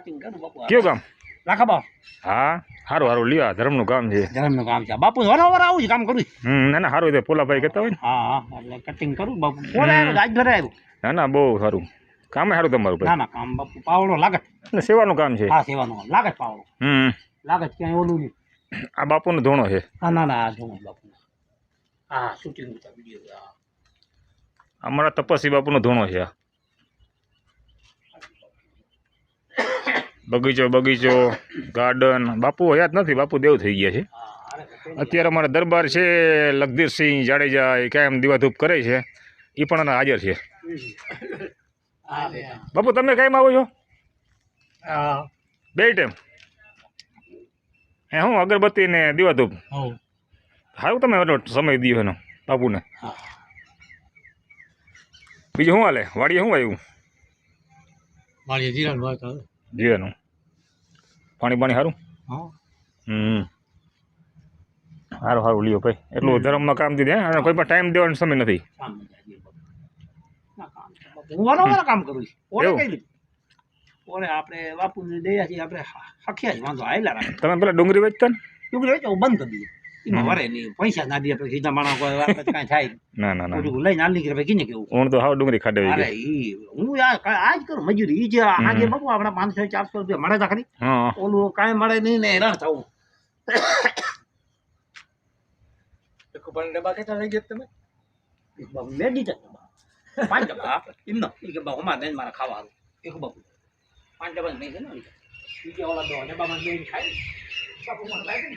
કયું કામ રાખા બાપ હા સારું સારું લ્યો ધર્મનું કામ છે ધર્મનું કામ છે બાપુ વારંવાર આવું છે કામ કરું ના ના સારું છે પોલાભાઈ કહેતા હોય ને હા એટલે કટિંગ કરું બાપુ કોને આજ ઘરે આવ્યું ના ના બહુ સારું કામ સારું તમારું ના ભાઈ ના કામ બાપુ પાવડો લાગત એટલે સેવાનું કામ છે હા સેવાનો લાગત પાવડો લાગત ક્યાંય ઓલું નહીં આ બાપુનો ધોણો છે હા ના ના આ જોઉં બાપુ હા શૂટિંગ વિડીયો અમારા તપસ્વી બાપુનો ધોણો છે આ બગીચો બગીચો ગાર્ડન બાપુ હયાત નથી બાપુ દેવ થઈ ગયા છે અત્યારે અમારા દરબાર છે લગધીરસિંહ જાડેજા એ કાયમ દીવાધૂપ કરે છે એ પણ હાજર છે બાપુ તમે કાયમ આવો છો બે ટાઈમ હે હું અગરબત્તી ને દીવાધૂપ સારું તમે એટલો સમય દો એનો બાપુને બીજું શું હાલે વાડીએ શું આવ્યું જીરાનું પાણી પાણી સારું સારું સારું લ્યો ભાઈ એટલું ધર્મમાં કામ દીધે અને કોઈ પણ ટાઈમ દેવાનો સમય નથી હું વારંવાર કામ કરું છું એવું? કઈ રીતે ઓરે આપણે બાપુની દયાથી આપણે હખ્યા જ વાંધો આવેલા રાખે તમે પેલા ડુંગળી વેચતા ને ડુંગળી વેચો બંધ કરી દીધું એમાં વરે નહીં પૈસા ના દે પછી સીધા માણસ કોઈ વાત કાંઈ થાય ના ના ના બધું લઈને હાલ નીકળે ભાઈ કીને કેવું હું તો હાવ ડુંગળી ખાડે અરે ઈ હું આજ કરું મજૂરી ઈ જે આજે બાપુ આપણા 500-400 રૂપિયા મળે તા ખરી હા ઓલું કાંઈ મળે નહીં ને હેરાન થવું ડબ્બા કેટલા લઈ ગયા તમે મેગી છે 5 ડબ્બા એમનો એ કે બાપુ અમારે નહીં મારે ખાવા એક બાપુ 5 ડબ્બા નહીં છે ને બીજા ઓલા 2 ડબ્બામાં લઈને ખાય બાપુ મને લાગે ને